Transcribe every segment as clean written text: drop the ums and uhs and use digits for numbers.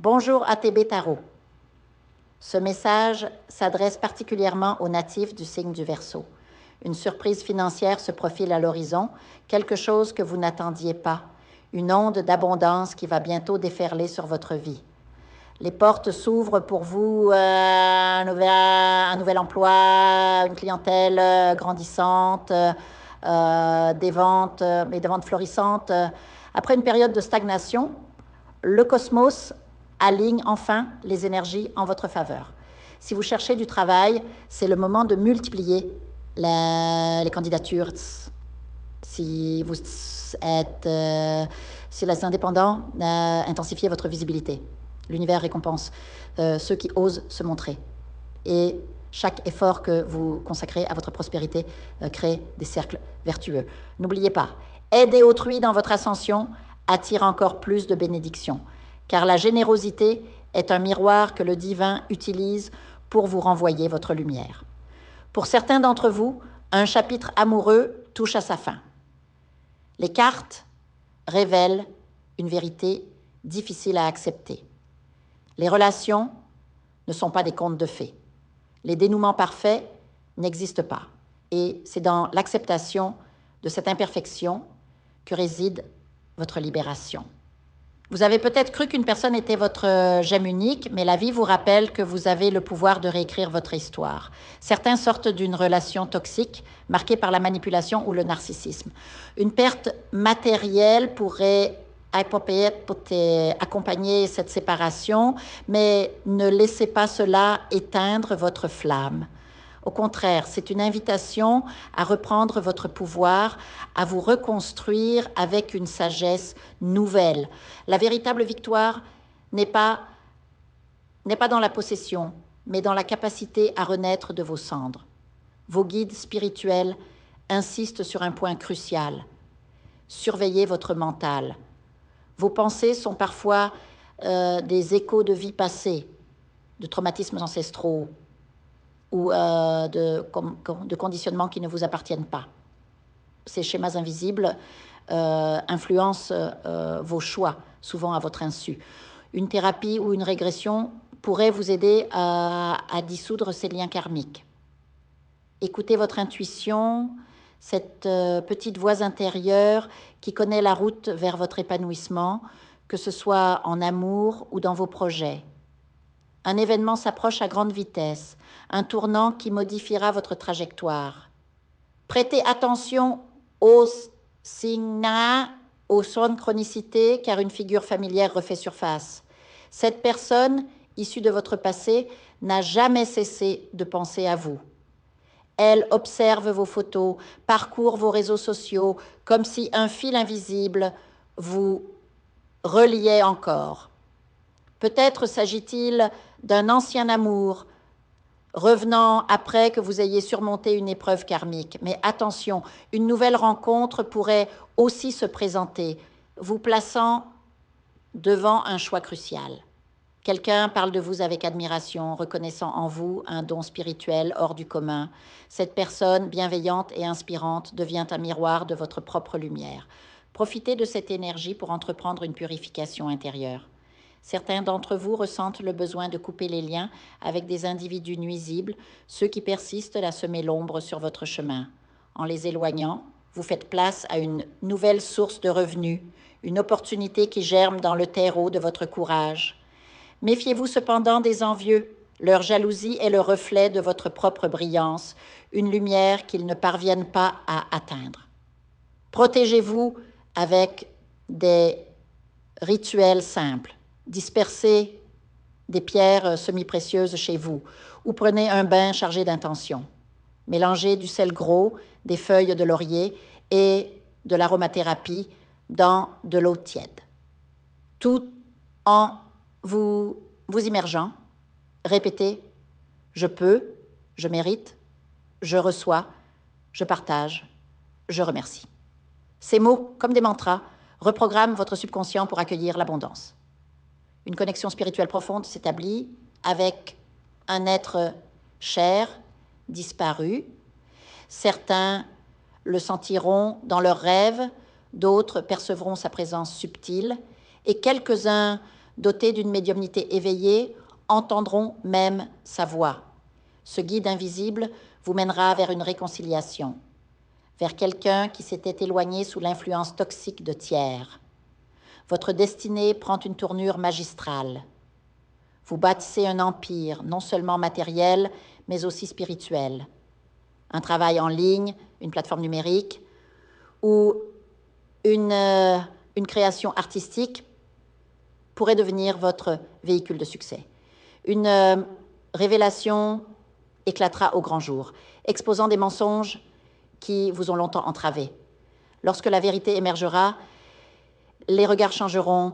Bonjour ATB Tarot. Ce message s'adresse particulièrement aux natifs du signe du Verseau. Une surprise financière se profile à l'horizon, quelque chose que vous n'attendiez pas, une onde d'abondance qui va bientôt déferler sur votre vie. Les portes s'ouvrent pour vous, un nouvel emploi, une clientèle grandissante, des ventes, et des ventes florissantes. Après une période de stagnation, le cosmos aligne enfin les énergies en votre faveur. Si vous cherchez du travail, c'est le moment de multiplier les candidatures. Si vous êtes indépendant, intensifiez votre visibilité. L'univers récompense ceux qui osent se montrer. Et chaque effort que vous consacrez à votre prospérité crée des cercles vertueux. N'oubliez pas, aider autrui dans votre ascension attire encore plus de bénédictions, car la générosité est un miroir que le divin utilise pour vous renvoyer votre lumière. Pour certains d'entre vous, un chapitre amoureux touche à sa fin. Les cartes révèlent une vérité difficile à accepter. Les relations ne sont pas des contes de fées. Les dénouements parfaits n'existent pas. Et c'est dans l'acceptation de cette imperfection que réside votre libération. Vous avez peut-être cru qu'une personne était votre gemme unique, mais la vie vous rappelle que vous avez le pouvoir de réécrire votre histoire. Certains sortent d'une relation toxique, marquée par la manipulation ou le narcissisme. Une perte matérielle pourrait accompagner cette séparation, mais ne laissez pas cela éteindre votre flamme. Au contraire, c'est une invitation à reprendre votre pouvoir, à vous reconstruire avec une sagesse nouvelle. La véritable victoire n'est pas dans la possession, mais dans la capacité à renaître de vos cendres. Vos guides spirituels insistent sur un point crucial. Surveillez votre mental. Vos pensées sont parfois des échos de vies passées, de traumatismes ancestraux, ou de conditionnements qui ne vous appartiennent pas. Ces schémas invisibles influencent vos choix, souvent à votre insu. Une thérapie ou une régression pourrait vous aider à dissoudre ces liens karmiques. Écoutez votre intuition, cette petite voix intérieure qui connaît la route vers votre épanouissement, que ce soit en amour ou dans vos projets. Un événement s'approche à grande vitesse, un tournant qui modifiera votre trajectoire. Prêtez attention aux signes, aux synchronicités, car une figure familière refait surface. Cette personne, issue de votre passé, n'a jamais cessé de penser à vous. Elle observe vos photos, parcourt vos réseaux sociaux, comme si un fil invisible vous reliait encore. Peut-être s'agit-il d'un ancien amour, revenant après que vous ayez surmonté une épreuve karmique. Mais attention, une nouvelle rencontre pourrait aussi se présenter, vous plaçant devant un choix crucial. Quelqu'un parle de vous avec admiration, reconnaissant en vous un don spirituel hors du commun. Cette personne bienveillante et inspirante devient un miroir de votre propre lumière. Profitez de cette énergie pour entreprendre une purification intérieure. Certains d'entre vous ressentent le besoin de couper les liens avec des individus nuisibles, ceux qui persistent à semer l'ombre sur votre chemin. En les éloignant, vous faites place à une nouvelle source de revenus, une opportunité qui germe dans le terreau de votre courage. Méfiez-vous cependant des envieux. Leur jalousie est le reflet de votre propre brillance, une lumière qu'ils ne parviennent pas à atteindre. Protégez-vous avec des rituels simples. Dispersez des pierres semi-précieuses chez vous ou prenez un bain chargé d'intention. Mélangez du sel gros, des feuilles de laurier et de l'aromathérapie dans de l'eau tiède. Tout en vous immergeant, répétez « je peux, je mérite, je reçois, je partage, je remercie ». Ces mots, comme des mantras, reprogramment votre subconscient pour accueillir l'abondance. Une connexion spirituelle profonde s'établit avec un être cher, disparu. Certains le sentiront dans leurs rêves, d'autres percevront sa présence subtile, et quelques-uns dotés d'une médiumnité éveillée, entendront même sa voix. Ce guide invisible vous mènera vers une réconciliation, vers quelqu'un qui s'était éloigné sous l'influence toxique de tiers. Votre destinée prend une tournure magistrale. Vous bâtissez un empire, non seulement matériel, mais aussi spirituel. Un travail en ligne, une plateforme numérique ou une création artistique pourrait devenir votre véhicule de succès. Une révélation éclatera au grand jour, exposant des mensonges qui vous ont longtemps entravé. Lorsque la vérité émergera, les regards changeront.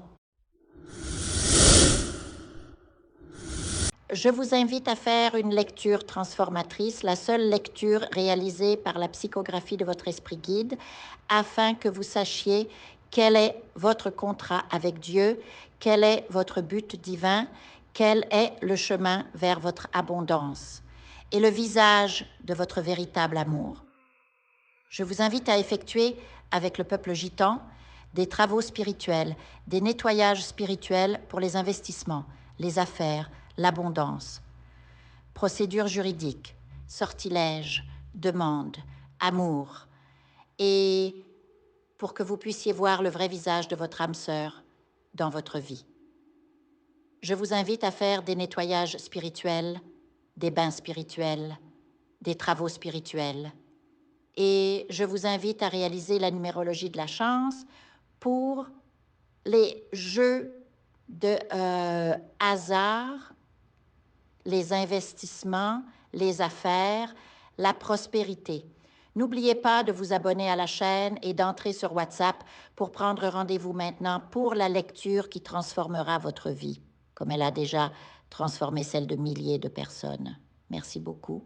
Je vous invite à faire une lecture transformatrice, la seule lecture réalisée par la psychographie de votre esprit guide, afin que vous sachiez quel est votre contrat avec Dieu, quel est votre but divin, quel est le chemin vers votre abondance et le visage de votre véritable amour. Je vous invite à effectuer avec le peuple gitan des travaux spirituels, des nettoyages spirituels pour les investissements, les affaires, l'abondance. Procédures juridiques, sortilèges, demandes, amour. Et pour que vous puissiez voir le vrai visage de votre âme sœur dans votre vie. Je vous invite à faire des nettoyages spirituels, des bains spirituels, des travaux spirituels. Et je vous invite à réaliser la numérologie de la chance pour les jeux de hasard, les investissements, les affaires, la prospérité. N'oubliez pas de vous abonner à la chaîne et d'entrer sur WhatsApp pour prendre rendez-vous maintenant pour la lecture qui transformera votre vie, comme elle a déjà transformé celle de milliers de personnes. Merci beaucoup.